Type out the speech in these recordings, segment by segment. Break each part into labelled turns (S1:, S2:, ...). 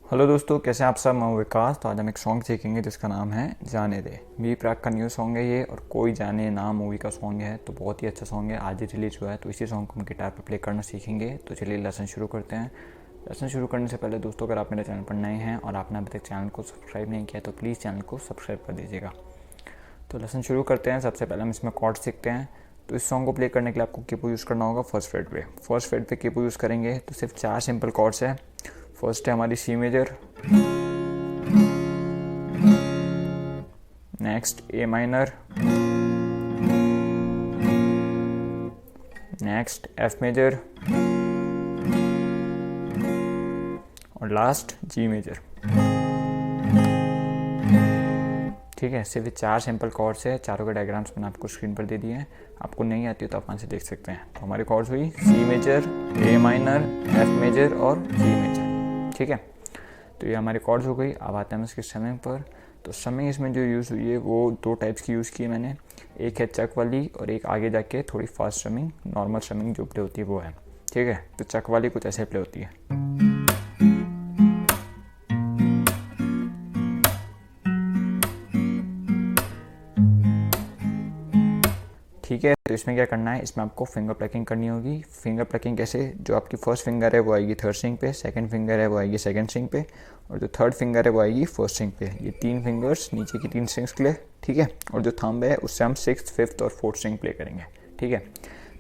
S1: Hello दोस्तों, कैसे हैं आप सब। मैं विकास। तो आज हम एक सॉन्ग सीखेंगे जिसका नाम है जाने दे। बी प्राक का न्यू सॉन्ग है ये, और कोई जाने ना मूवी का सॉन्ग है। तो बहुत ही अच्छा सॉन्ग है, आज ही रिलीज हुआ है। तो इसी सॉन्ग को हम गिटार पर प्ले करना सीखेंगे। तो चलिए लेसन शुरू करते हैं। लेसन शुरू करने से पहले दोस्तों, अगर आप मेरे चैनल पर नए हैं और आपने अभी तक चैनल को सब्सक्राइब नहीं किया तो प्लीज़ चैनल को सब्सक्राइब कर दीजिएगा। तो लेसन शुरू करते हैं। सबसे पहले हम इसमें कॉर्ड सीखते हैं। तो इस सॉन्ग को प्ले करने के लिए आपको कीबोर्ड यूज़ करना होगा फर्स्ट फ्रेट पे। फर्स्ट फ्रेट पे कीबोर्ड यूज़ करेंगे तो सिर्फ 4 सिंपल कॉर्ड्स है। फर्स्ट है हमारी C major, next A minor, next F major और लास्ट जी मेजर। ठीक है, सिर्फ 4 सिंपल कॉर्ड्स है। चारों के डायग्राम्स मैंने आपको स्क्रीन पर दे दिए हैं। आपको नहीं आती है तो आप वहाँ से देख सकते हैं। तो हमारी कॉर्ड्स हुई C major, A minor, F major और जी मेजर। ठीक है, तो ये हमारी कॉर्ड्स हो गई। अब आते हैं इसके स्ट्रमिंग पर। तो स्ट्रमिंग इसमें जो यूज़ हुई है वो 2 टाइप्स की यूज़ की है मैंने। एक है चक वाली और एक आगे जाके थोड़ी फास्ट स्ट्रमिंग, नॉर्मल स्ट्रमिंग जो प्ले होती है वो है। ठीक है, तो चक वाली कुछ ऐसे प्ले होती है। ठीक है, तो इसमें क्या करना है, इसमें आपको फिंगर प्लकिंग करनी होगी। फिंगर प्लकिंग कैसे, जो आपकी फर्स्ट फिंगर है वो आएगी थर्ड स्ट्रिंग पे, सेकंड फिंगर है वो आएगी सेकंड स्ट्रिंग पे, और जो थर्ड फिंगर है वो आएगी फर्स्ट स्ट्रिंग पे। ये 3 फिंगर्स नीचे की 3 स्ट्रिंग्स के लिए। ठीक है, और जो थंब है उससे हम 6th, 5th और 4th स्ट्रिंग प्ले करेंगे। ठीक है,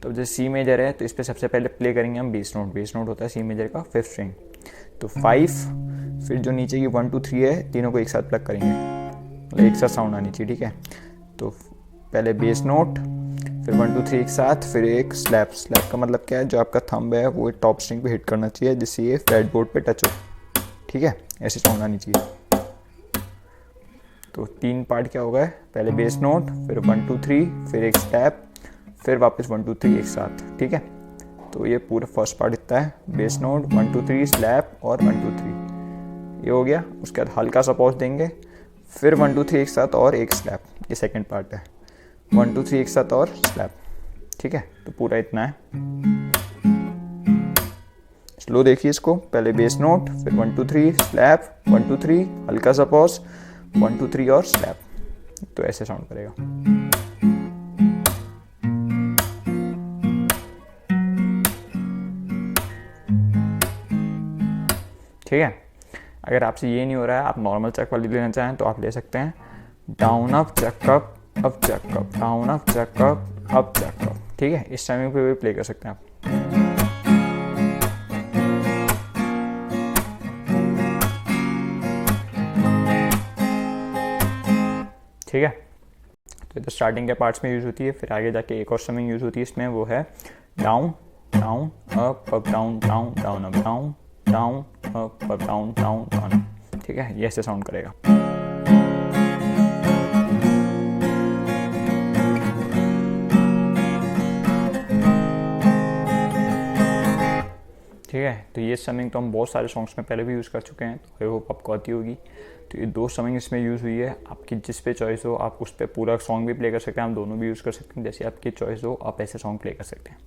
S1: तो जैसे सी मेजर है तो इस पर सबसे पहले प्ले करेंगे हम बेस नोट। बेस नोट होता है सी मेजर का 5th स्ट्रिंग। तो 5, फिर जो नीचे की 1 2 3 है तीनों को एक साथ प्लग करेंगे, मतलब एक साथ साउंड आनी चाहिए। ठीक है, तो पहले बेस नोट, फिर 1 2 3 एक साथ, फिर एक स्लैप। स्लैप का मतलब क्या है, जो आपका थंब है वो टॉप स्ट्रिंग पे हिट करना चाहिए जिससे ये फ्रेटबोर्ड पे टच हो। ठीक है, ऐसे साउंड आनी चाहिए। तो 3 पार्ट क्या होगा, पहले बेस नोट, फिर 1 2 3, फिर एक स्लैप, फिर वापस 1 2 3 एक साथ। ठीक है, तो ये पूरा फर्स्ट पार्ट इतना है, बेस नोट, 1 2 3 स्लैप और 1 2 3 ये हो गया। उसके बाद हल्का सा पॉज देंगे, फिर 1 2 3 एक साथ और एक स्लैप, ये सेकेंड पार्ट है। 1 2 3 एक साथ और स्लैप। ठीक है, तो पूरा इतना है। स्लो देखिए इसको, पहले बेस नोट, फिर 1 2 3 स्लैप, 1 2 3 हल्का सा पॉज, 1 2 3 और स्लैप। तो ऐसे साउंड करेगा। ठीक है, अगर आपसे ये नहीं हो रहा है, आप नॉर्मल चक वाली लेना चाहें तो आप ले सकते हैं। डाउन अप चक अप, अप चक अप, डाउन अप चक अप चक अप। ठीक है, इस टाइमिंग पे भी प्ले कर सकते हैं आप। ठीक है, तो इधर स्टार्टिंग के पार्ट्स में यूज़ होती है, फिर आगे जाके एक और स्ट्रमिंग यूज़ होती है इसमें, वो है down down up up down down down up down down up up down down down. ठीक है, ये ऐसे साउंड करेगा। ठीक है, तो ये स्ट्रमिंग तो हम बहुत सारे सॉन्ग्स में पहले भी यूज़ कर चुके हैं, तो आई होप आपको आती होगी। तो ये 2 स्ट्रमिंग इसमें यूज़ हुई है। आपकी जिस पे चॉइस हो आप उस पर पूरा सॉन्ग भी प्ले कर सकते हैं, हम दोनों भी यूज़ कर सकते हैं। जैसे आपकी चॉइस हो आप ऐसे सॉन्ग प्ले कर सकते हैं।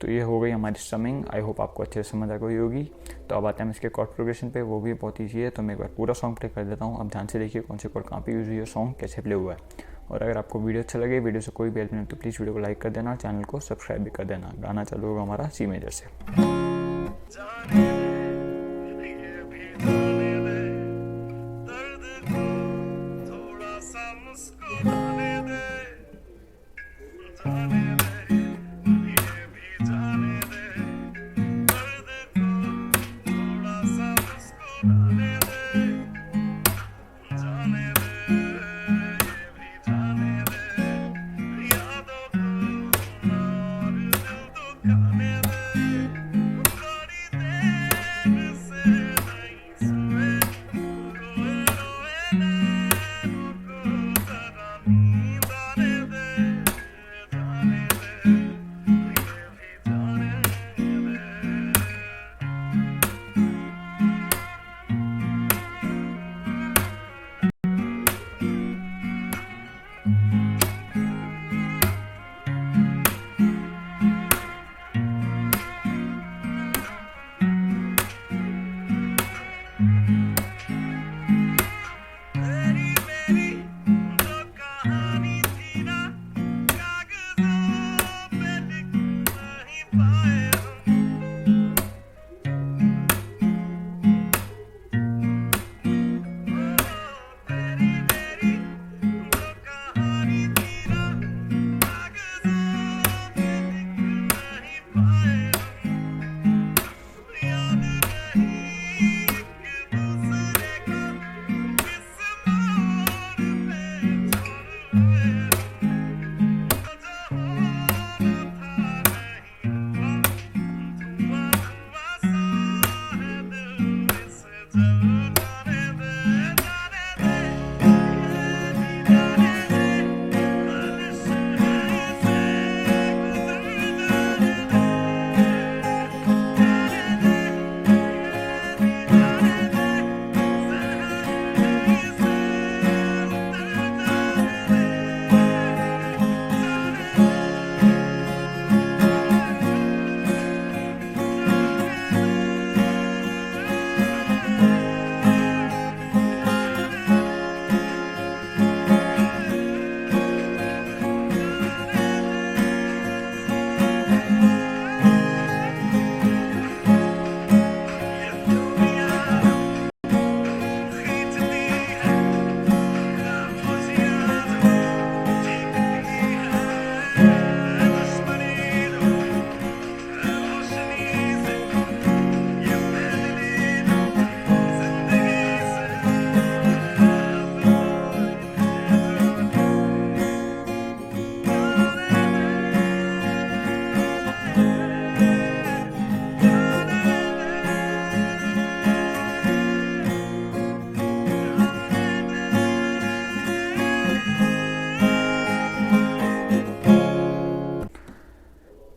S1: तो ये हो गई हमारी स्ट्रमिंग। आई होप आपको अच्छे से समझ आ गई होगी। तो अब आते हैं इसके कॉर्ड प्रोग्रेशन पे, वो भी बहुत ईजी है। तो मैं एक बार पूरा सॉन्ग प्ले कर देता हूँ। अब ध्यान से देखिए कौन से कॉर्ड कहाँ पे यूज़ हुई है, सॉन्ग कैसे प्ले हुआ है। और अगर आपको वीडियो अच्छा लगे, वीडियो से कोई भी हेल्प नहीं तो प्लीज़ वीडियो को लाइक कर देना और चैनल को सब्सक्राइब भी कर देना। गाना चालू होगा हमारा सी मेजर से।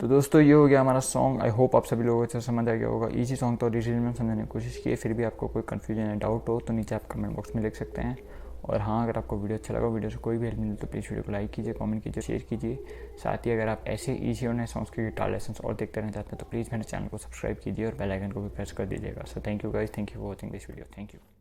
S1: तो दोस्तों ये हो गया हमारा सॉन्ग। आई होप आप सभी लोगों को समझ आ गया होगा। इजी सॉन्ग तो डिटेल में समझाने की कोशिश की है, फिर भी आपको कोई कन्फ्यूजन या डाउट हो तो नीचे आप कमेंट बॉक्स में लिख सकते हैं। और हाँ, अगर आपको वीडियो अच्छा लगा, वीडियो से कोई भी हेल्प मिले तो प्लीज़ वीडियो को लाइक कीजिए, कमेंट कीजिए, शेयर कीजिए। साथ ही अगर आप ऐसे ईजी और नए सॉन्ग्स के गिटार लेसन्स और देखते रहना चाहते हैं तो प्लीज़ मेरे चैनल को सब्सक्राइब कीजिए और बेल आइकन को भी प्रेस कर दीजिएगा। So thank you guys, thank you for watching this video, thank you.